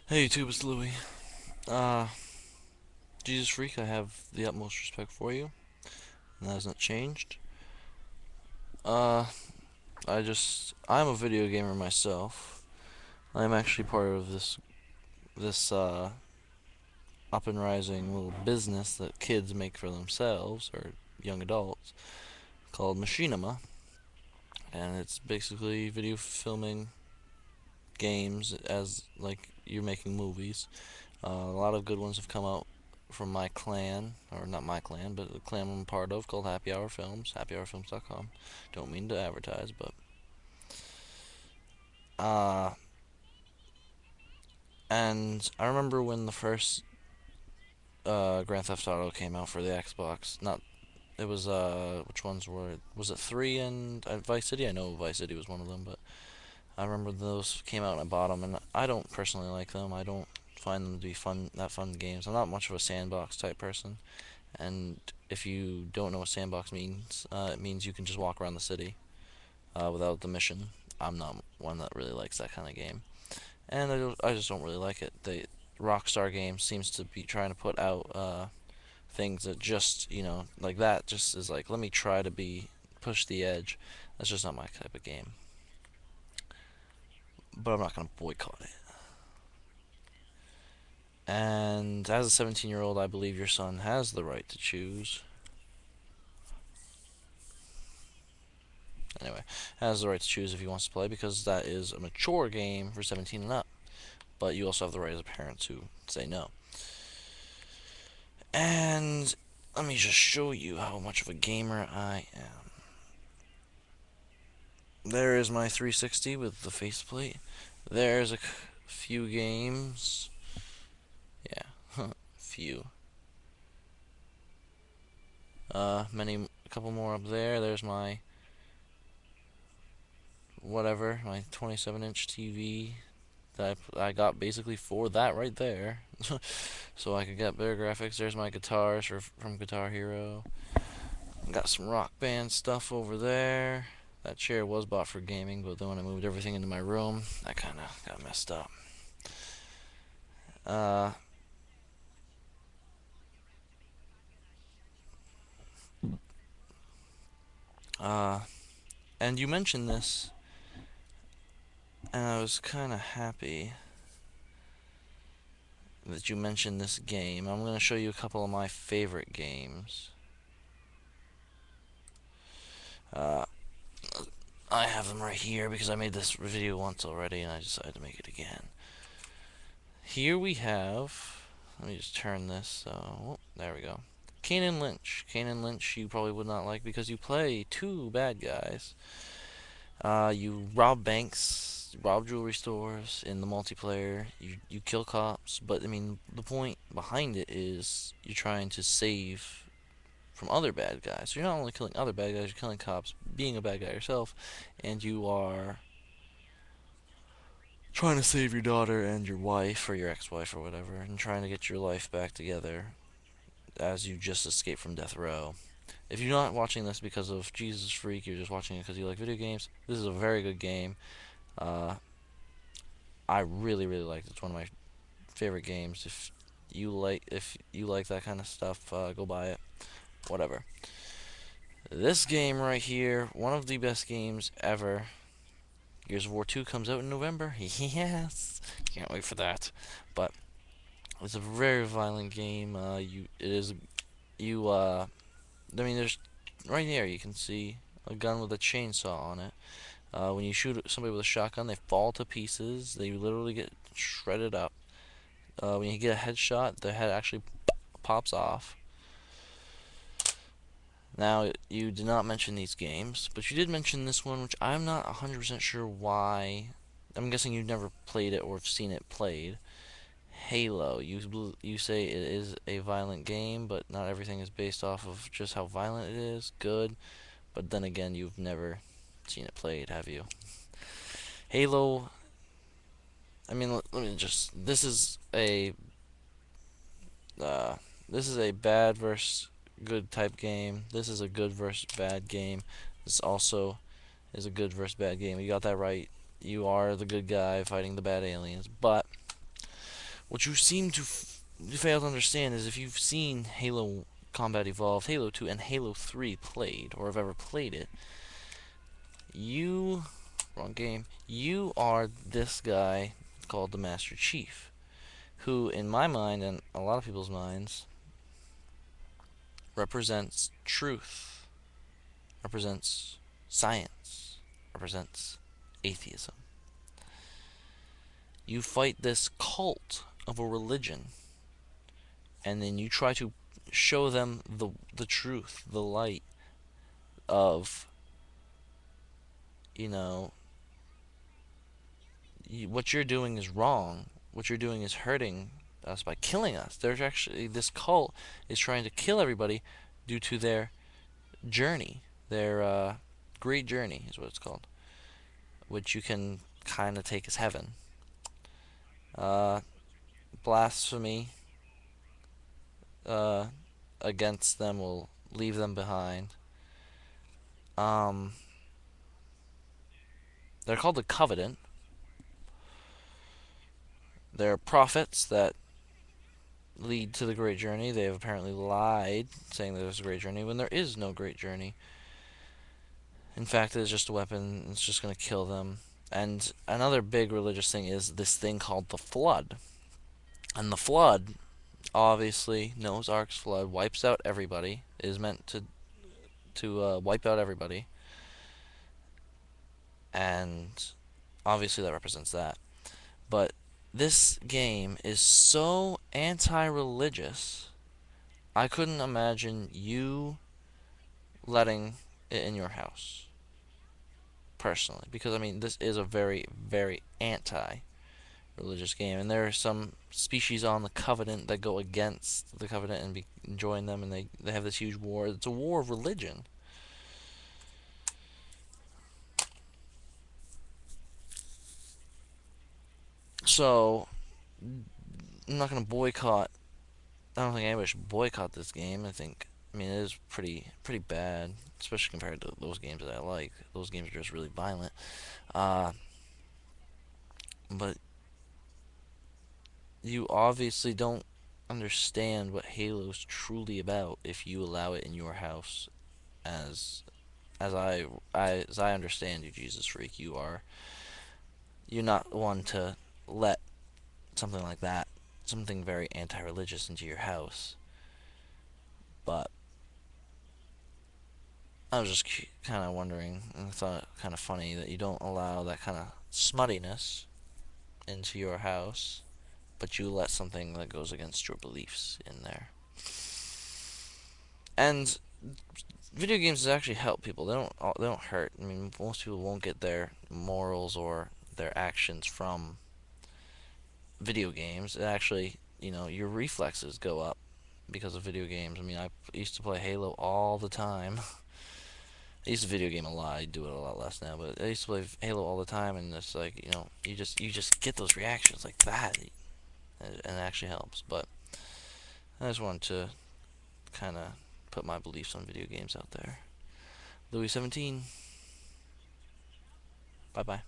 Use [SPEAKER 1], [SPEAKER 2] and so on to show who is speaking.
[SPEAKER 1] Hey YouTube, it's Louie. Uh, Jesus Freak, I have the utmost respect for you, and that hasn't changed. Uh, I'm a video gamer myself. I'm actually part of this up and rising little business that kids make for themselves, or young adults, called Machinima, and it's basically video filming games as like you're making movies. A lot of good ones have come out from my clan, or not my clan, but the clan I'm part of called Happy Hour Films, happyhourfilms.com. Don't mean to advertise, but uh and I remember when the first Grand Theft Auto came out for the Xbox. Not it was which ones was it 3 and Vice City? I know Vice City was one of them, but I remember those came out and I bought them, and I don't personally like them. I don't find them to be fun games. I'm not much of a sandbox type person. And if you don't know what sandbox means, it means you can just walk around the city without the mission. I'm not one that really likes that kind of game, and I just don't really like it. The Rockstar Games seems to be trying to put out things that just like that just is like, let me try to be push the edge. That's just not my type of game. But I'm not gonna boycott it. And as a 17-year-old, I believe your son has the right to choose. Anyway, has the right to choose if he wants to play, because that is a mature game for 17 and up. But you also have the right as a parent to say no. And let me just show you how much of a gamer I am. There is my 360 with the faceplate. There's a few games. Yeah, few. A couple more up there. There's my whatever, my 27-inch TV that I got basically for that right there. So I could get better graphics. There's my guitars from Guitar Hero. Got some Rock Band stuff over there. That chair was bought for gaming, but then when I moved everything into my room, that kind of got messed up. Uh, uh, and you mentioned this, and I was kind of happy that you mentioned this game. I'm going to show you a couple of my favorite games. Uh, I have them right here because I made this video once already and I decided to make it again. Here we have, let me just turn this, oh, there we go. Kane and Lynch. Kane and Lynch you probably would not like because you play two bad guys. You rob banks, rob jewelry stores in the multiplayer. You kill cops, but I mean the point behind it is you're trying to save from other bad guys. So you're not only killing other bad guys, you're killing cops, being a bad guy yourself, and you are trying to save your daughter and your wife or your ex-wife or whatever, and trying to get your life back together as you just escaped from death row. If you're not watching this because of Jesus Freak, you're just watching it because you like video games, this is a very good game. Uh, I really, really like it. It's one of my favorite games. If you like that kind of stuff, go buy it. Whatever. This game right here, one of the best games ever. Gears of War 2 comes out in November. Yes, can't wait for that. But it's a very violent game. I mean, there's right there you can see a gun with a chainsaw on it. When you shoot somebody with a shotgun, they fall to pieces. They literally get shredded up. When you get a headshot, the head actually pops off. Now, you did not mention these games, but you did mention this one, which I'm not 100% sure why. I'm guessing you've never played it or seen it played. Halo. You say it is a violent game, but not everything is based off of just how violent it is. Good, but then again, you've never seen it played, have you? Halo. I mean, let me just. Uh, this is a bad versus good type game. This is a good versus bad game. This also is a good versus bad game. You got that right. You are the good guy fighting the bad aliens, but What you seem to fail to understand is if you've seen Halo Combat Evolved, Halo 2, and Halo 3 played, or have ever played it, you, wrong game, you are this guy called the Master Chief, who, in my mind and a lot of people's minds, represents truth, represents science, represents atheism. You fight this cult of a religion, and then you try to show them the truth, the light of, you know, what you're doing is wrong. What you're doing is hurting us by killing us. There's actually this cult is trying to kill everybody due to their journey, their great journey is what it's called, which you can kind of take as heaven. Uh, Blasphemy uh, against them will leave them behind. Um, they're called the Covenant. They're prophets that lead to the great journey. They have apparently lied, saying that there's a great journey when there is no great journey. In fact, it's just a weapon. It's just going to kill them. And another big religious thing is this thing called the Flood. And the Flood, obviously, Noah's Ark's flood wipes out everybody. It is meant to wipe out everybody, and obviously that represents that. But this game is so anti-religious. I couldn't imagine you letting it in your house personally, because I mean this is a very, very anti-religious game, and there are some species on the Covenant that go against the Covenant and join them, and they have this huge war. It's a war of religion. So I'm not gonna boycott. I don't think anybody should boycott this game. I mean, it is pretty bad, especially compared to those games that I like. Those games are just really violent. Uh, but you obviously don't understand what Halo's truly about if you allow it in your house. As as I understand you, Jesus freak, you're not one to let something like that, something very anti-religious, into your house. But I was just kind of wondering, and I thought it kind of funny that you don't allow that kind of smuttiness into your house, but you let something that goes against your beliefs in there. And video games actually help people. They don't hurt. I mean, most people won't get their morals or their actions from video games. It actually, your reflexes go up because of video games. I mean, I used to play Halo all the time. I used to video game a lot. I do it a lot less now, but I used to play Halo all the time, and it's like you just get those reactions like that, and it actually helps. But I just wanted to kind of put my beliefs on video games out there. Louis 17. Bye bye.